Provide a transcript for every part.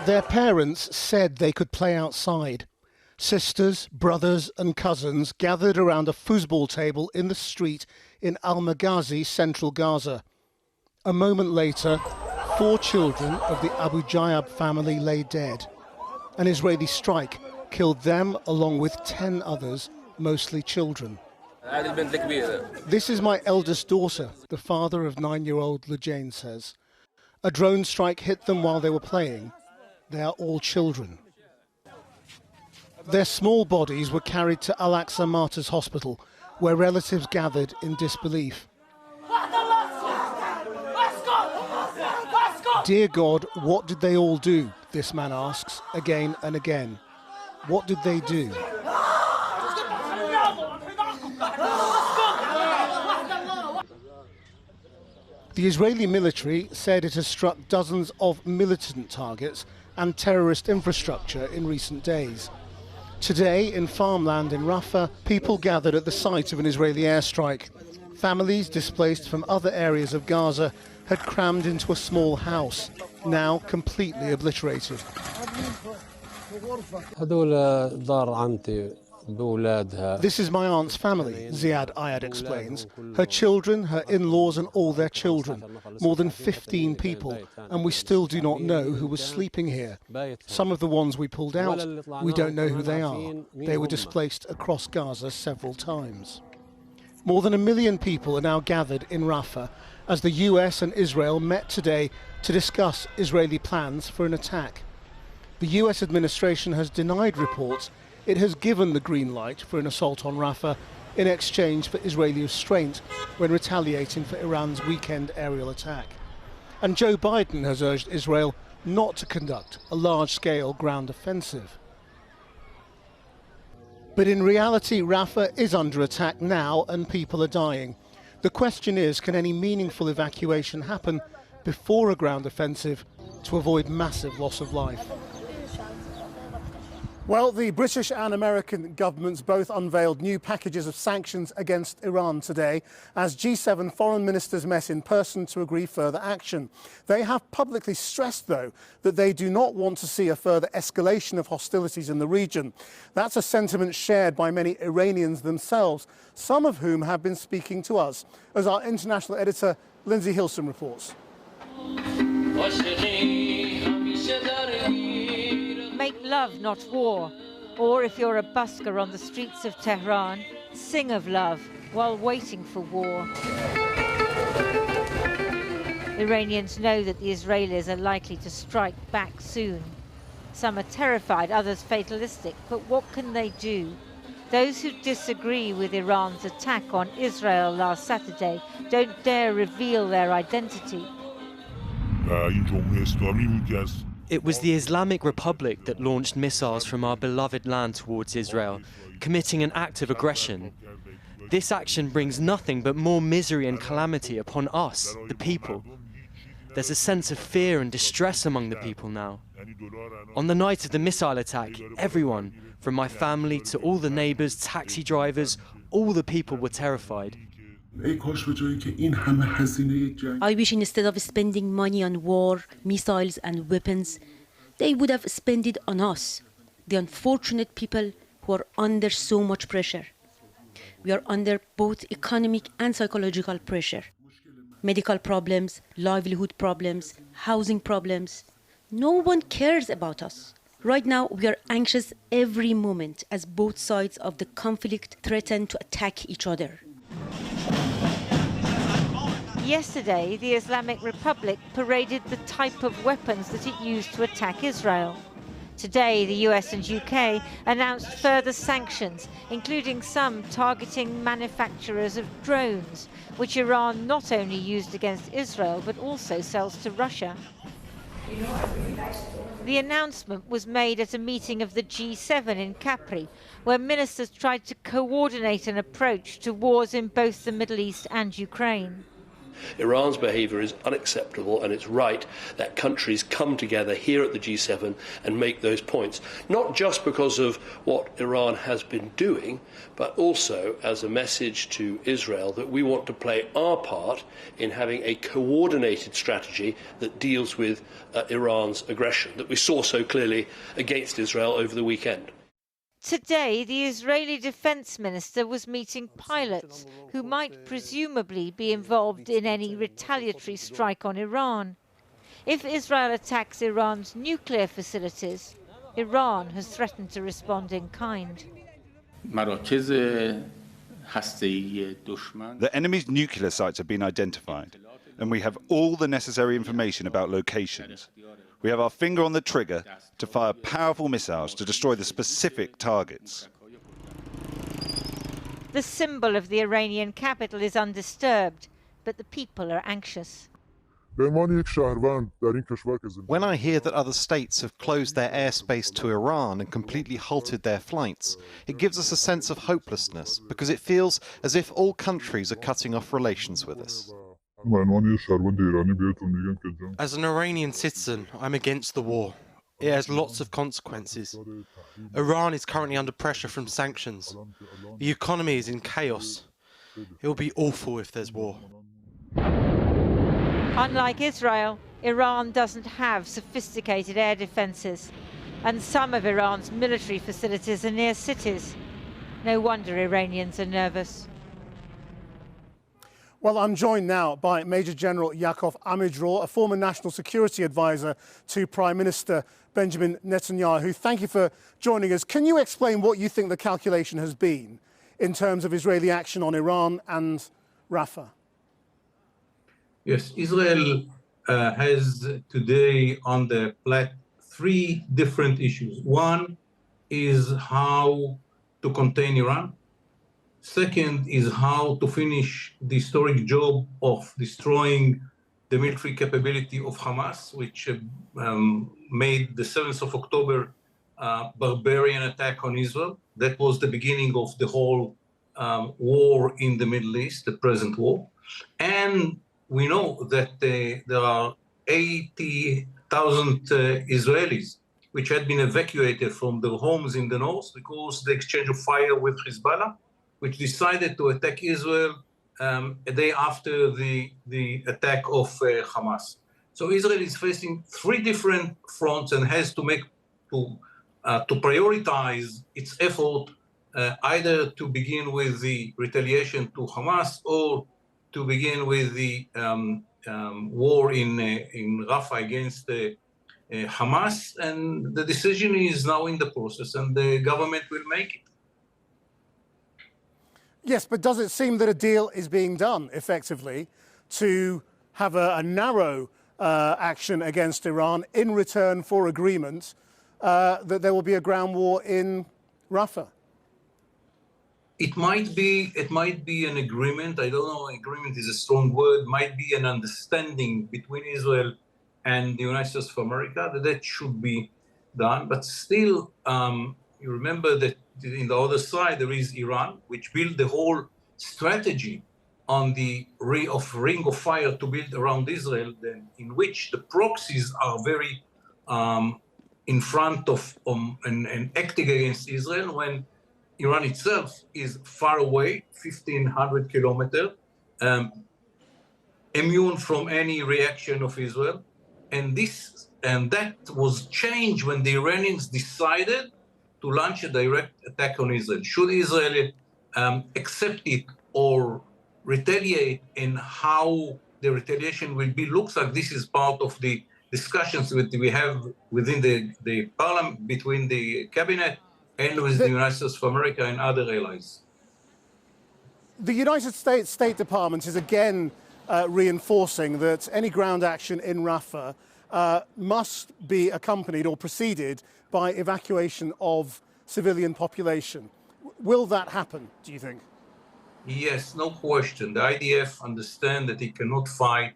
Their parents said they could play outside. Sisters, brothers and cousins gathered around a foosball table in the street in Al-Maghazi, central Gaza. A moment later, 4 children of the Abu Jayab family lay dead. An Israeli strike killed them along with 10 others, mostly children. This is my eldest daughter, the father of 9-year-old Lejane says. A drone strike hit them while they were playing. They are all children. Their small bodies were carried to Al-Aqsa Martyrs Hospital, where relatives gathered in disbelief. Dear God, what did they all do? This man asks again and again. What did they do? The Israeli military said it has struck dozens of militant targets and terrorist infrastructure in recent days. Today, in farmland in Rafah, people gathered at the site of an Israeli airstrike. Families displaced from other areas of Gaza had crammed into a small house, now completely obliterated. This is my aunt's family, Ziad Ayad explains. Her children, her in-laws and all their children. More than 15 people, and we still do not know who was sleeping here. Some of the ones we pulled out, we don't know who they are. They were displaced across Gaza several times. More than 1 million people are now gathered in Rafah as the US and Israel met today to discuss Israeli plans for an attack. The US administration has denied reports it has given the green light for an assault on Rafah in exchange for Israeli restraint when retaliating for Iran's weekend aerial attack. And Joe Biden has urged Israel not to conduct a large-scale ground offensive. But in reality, Rafah is under attack now and people are dying. The question is, can any meaningful evacuation happen before a ground offensive to avoid massive loss of life? Well, the British and American governments both unveiled new packages of sanctions against Iran today as G7 foreign ministers met in person to agree further action. They have publicly stressed, though, that they do not want to see a further escalation of hostilities in the region. That's a sentiment shared by many Iranians themselves, some of whom have been speaking to us, as our international editor Lindsay Hilson reports. Make love, not war. Or if you're a busker on the streets of Tehran, sing of love while waiting for war. Iranians know that the Israelis are likely to strike back soon. Some are terrified, others fatalistic, but what can they do? Those who disagree with Iran's attack on Israel last Saturday don't dare reveal their identity. It was the Islamic Republic that launched missiles from our beloved land towards Israel, committing an act of aggression. This action brings nothing but more misery and calamity upon us, the people. There's a sense of fear and distress among the people now. On the night of the missile attack, everyone, from my family to all the neighbours, taxi drivers, all the people were terrified. I wish instead of spending money on war, missiles and weapons, they would have spent it on us, the unfortunate people who are under so much pressure. We are under both economic and psychological pressure. Medical problems, livelihood problems, housing problems. No one cares about us. Right now, we are anxious every moment as both sides of the conflict threaten to attack each other. Yesterday, the Islamic Republic paraded the type of weapons that it used to attack Israel. Today, the US and UK announced further sanctions, including some targeting manufacturers of drones, which Iran not only used against Israel, but also sells to Russia. The announcement was made at a meeting of the G7 in Capri, where ministers tried to coordinate an approach to wars in both the Middle East and Ukraine. Iran's behaviour is unacceptable, and it's right that countries come together here at the G7 and make those points, not just because of what Iran has been doing, but also as a message to Israel that we want to play our part in having a coordinated strategy that deals with Iran's aggression that we saw so clearly against Israel over the weekend. Today, the Israeli Defense Minister was meeting pilots who might presumably be involved in any retaliatory strike on Iran. If Israel attacks Iran's nuclear facilities, Iran has threatened to respond in kind. The enemy's nuclear sites have been identified, and we have all the necessary information about locations. We have our finger on the trigger to fire powerful missiles to destroy the specific targets. The symbol of the Iranian capital is undisturbed, but the people are anxious. When I hear that other states have closed their airspace to Iran and completely halted their flights, it gives us a sense of hopelessness, because it feels as if all countries are cutting off relations with us. As an Iranian citizen, I'm against the war. It has lots of consequences. Iran is currently under pressure from sanctions. The economy is in chaos. It will be awful if there's war. Unlike Israel, Iran doesn't have sophisticated air defences, and some of Iran's military facilities are near cities. No wonder Iranians are nervous. Well, I'm joined now by Major General Yaakov Amidror, a former national security advisor to Prime Minister Benjamin Netanyahu. Thank you for joining us. Can you explain what you think the calculation has been in terms of Israeli action on Iran and Rafah? Yes, Israel has today on the plate three different issues. One is how to contain Iran. Second is how to finish the historic job of destroying the military capability of Hamas, which made the 7th of October barbarian attack on Israel. That was the beginning of the whole war in the Middle East, the present war. And we know that there are 80,000 Israelis which had been evacuated from their homes in the north because of the exchange of fire with Hezbollah, which decided to attack Israel a day after the attack of Hamas. So Israel is facing three different fronts and has to prioritize its effort either to begin with the retaliation to Hamas or to begin with the war in Rafah against Hamas. And the decision is now in the process, and the government will make it. Yes, but does it seem that a deal is being done effectively to have a narrow action against Iran in return for agreement that there will be a ground war in Rafah? It might be an agreement. I don't know, agreement is a strong word. Might be an understanding between Israel and the United States of America that should be done. But still, you remember that in the other side there is Iran, which built the whole strategy on the ring of fire to build around Israel, in which the proxies are very in front of and acting against Israel, when Iran itself is far away, 1,500 kilometers, immune from any reaction of Israel. And that was changed when the Iranians decided to launch a direct attack on Israel. Should Israel accept it or retaliate, and how the retaliation will be? Looks like this is part of the discussions that we have within the parliament, between the cabinet and with the United States of America and other allies. The United States State Department is again reinforcing that any ground action in Rafah must be accompanied or preceded by evacuation of civilian population. Will that happen, do you think? Yes, no question. The IDF understand that it cannot fight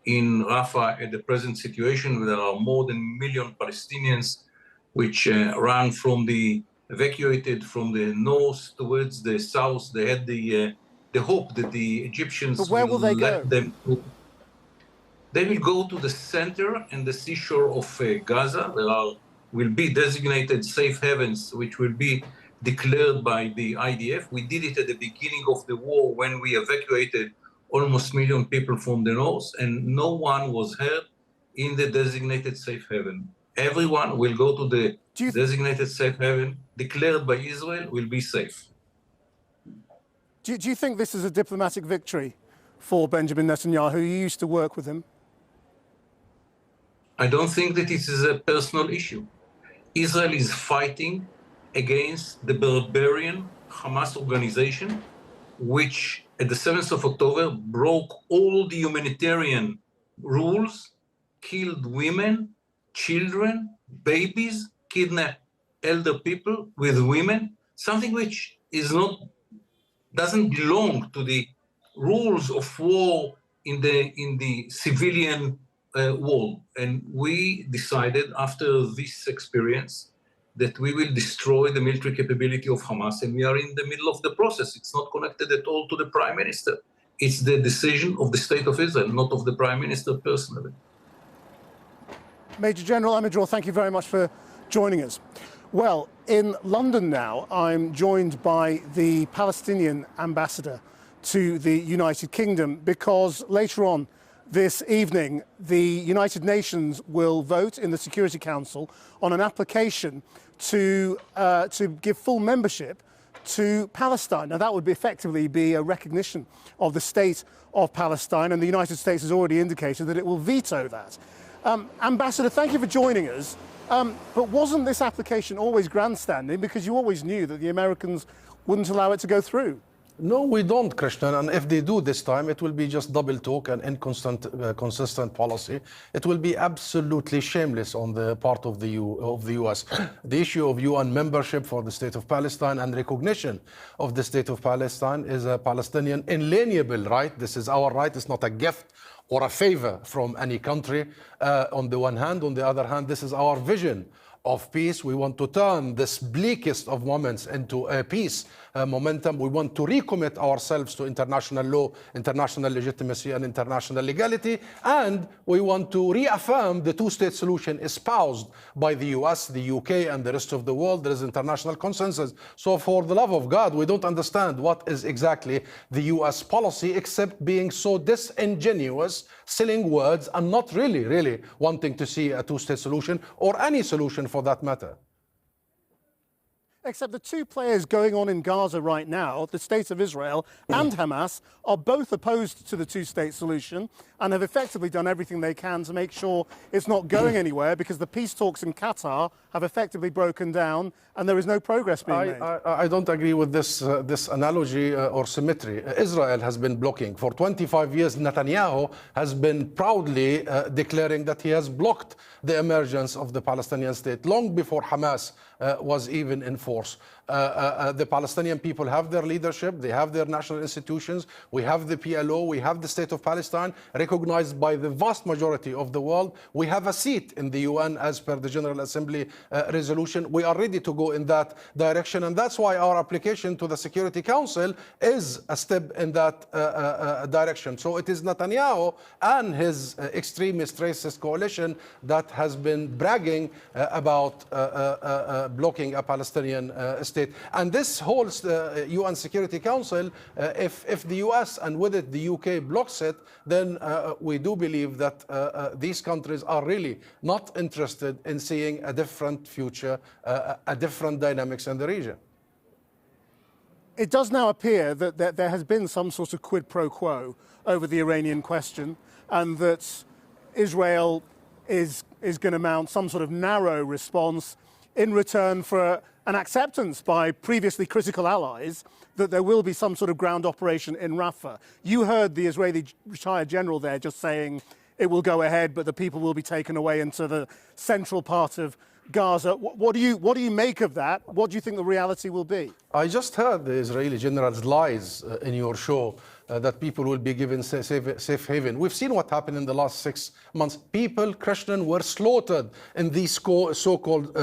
in Rafah at the present situation, where there are more than 1 million Palestinians which ran from evacuated from the north towards the south. They had the the hope that the Egyptians But where will they let go? them. They will go to the center and the seashore of Gaza. Will be designated safe havens, which will be declared by the IDF. We did it at the beginning of the war when we evacuated almost 1 million people from the north, and no one was hurt in the designated safe haven. Everyone will go to the designated safe haven declared by Israel, will be safe. Do you think this is a diplomatic victory for Benjamin Netanyahu? You used to work with him. I don't think that it is a personal issue. Israel is fighting against the barbarian Hamas organization, which at the 7th of October broke all the humanitarian rules, killed women, children, babies, kidnapped elder people with women, something which doesn't belong to the rules of war in the civilian world. And we decided after this experience that we will destroy the military capability of Hamas, and we are in the middle of the process. It's not connected at all to the Prime Minister. It's the decision of the State of Israel, not of the Prime Minister personally. Major General Amidror, thank you very much for joining us. Well, in London now, I'm joined by the Palestinian ambassador to the United Kingdom, because later on this evening, the United Nations will vote in the Security Council on an application to give full membership to Palestine. Now, that would effectively be a recognition of the state of Palestine, and the United States has already indicated that it will veto that. Ambassador, thank you for joining us. But wasn't this application always grandstanding, because you always knew that the Americans wouldn't allow it to go through? No, we don't, Christian. And if they do this time, it will be just double talk and inconsistent policy. It will be absolutely shameless on the part of the U.S. The issue of UN membership for the State of Palestine and recognition of the State of Palestine is a Palestinian inalienable right. This is our right. It's not a gift or a favor from any country. On the one hand, on the other hand, this is our vision of peace. We want to turn this bleakest of moments into a peace momentum. We want to recommit ourselves to international law, international legitimacy, and international legality. And we want to reaffirm the two-state solution espoused by the US, the UK, and the rest of the world. There is international consensus. So for the love of God, we don't understand what is exactly the US policy, except being so disingenuous, selling words, and not really wanting to see a two-state solution or any solution for that matter. Except the two players going on in Gaza right now, the State of Israel and Hamas, are both opposed to the two-state solution and have effectively done everything they can to make sure it's not going anywhere, because the peace talks in Qatar have effectively broken down and there is no progress being made. I don't agree with this analogy or symmetry. Israel has been blocking. For 25 years, Netanyahu has been proudly declaring that he has blocked the emergence of the Palestinian state long before Hamas was even in force. The Palestinian people have their leadership, they have their national institutions, we have the PLO, we have the State of Palestine, recognized by the vast majority of the world. We have a seat in the UN as per the General Assembly resolution. We are ready to go in that direction, and that's why our application to the Security Council is a step in that direction. So it is Netanyahu and his extremist racist coalition that has been bragging about blocking a Palestinian state. And this whole UN Security Council, if the US and with it the UK blocks it, then we do believe that these countries are really not interested in seeing a different future, a different dynamics in the region. It does now appear that there has been some sort of quid pro quo over the Iranian question, and that Israel is going to mount some sort of narrow response in return for an acceptance by previously critical allies that there will be some sort of ground operation in Rafah. You heard the Israeli retired general there just saying it will go ahead, but the people will be taken away into the central part of Gaza. What do you make of that? What do you think the reality will be? I just heard the Israeli general's lies in your show that people will be given safe haven. We've seen what happened in the last 6 months. People, Christians, were slaughtered in these so-called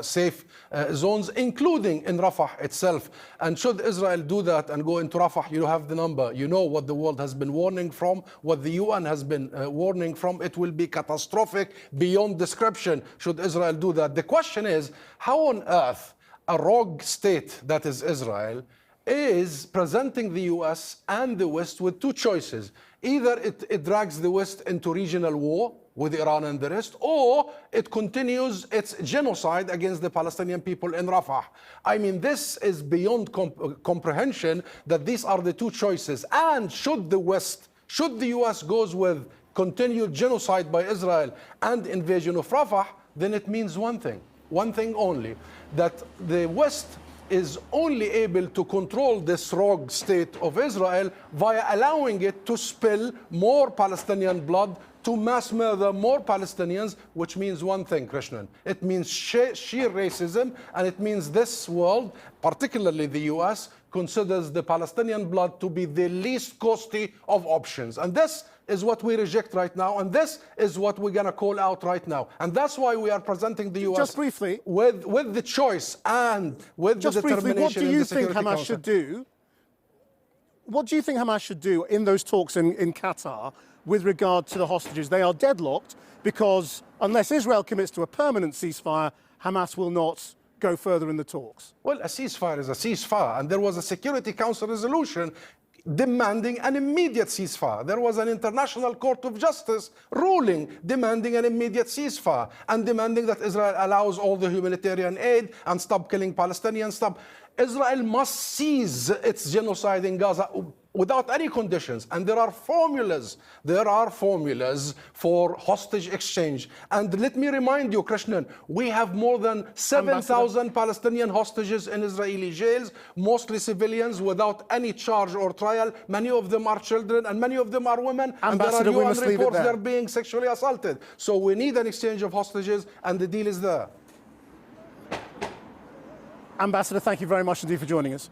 safe zones, including in Rafah itself. And should Israel do that and go into Rafah, you have the number. You know what the world has been warning from, what the UN has been warning from. It will be catastrophic beyond description should Israel do that. The question is, how on earth a rogue state that is Israel is presenting the US and the West with two choices. Either it drags the West into regional war with Iran and the rest, or it continues its genocide against the Palestinian people in Rafah. I mean, this is beyond comprehension that these are the two choices. And should the US goes with continued genocide by Israel and invasion of Rafah, then it means one thing only, that the West is only able to control this rogue state of Israel via allowing it to spill more Palestinian blood, to mass murder more Palestinians, which means one thing, Krishnan. It means sheer racism, and it means this world, particularly the US, considers the Palestinian blood to be the least costly of options. And this is what we reject right now, and this is what we're going to call out right now. And that's why we are presenting the US just briefly, with the choice and with the determination. What do you think Hamas Council. should do? What do you think Hamas should do in those talks in Qatar with regard to the hostages? They are deadlocked because unless Israel commits to a permanent ceasefire, Hamas will not go further in the talks. Well, a ceasefire is a ceasefire, and there was a Security Council resolution demanding an immediate ceasefire. There was an International Court of Justice ruling demanding an immediate ceasefire and demanding that Israel allows all the humanitarian aid and stop killing Palestinians. Israel must cease its genocide in Gaza without any conditions. And there are formulas for hostage exchange. And let me remind you, Krishnan, we have more than 7,000 Palestinian hostages in Israeli jails, mostly civilians without any charge or trial. Many of them are children and many of them are women. And there are UN reports they're being sexually assaulted. So we need an exchange of hostages, and the deal is there. Ambassador, thank you very much indeed for joining us.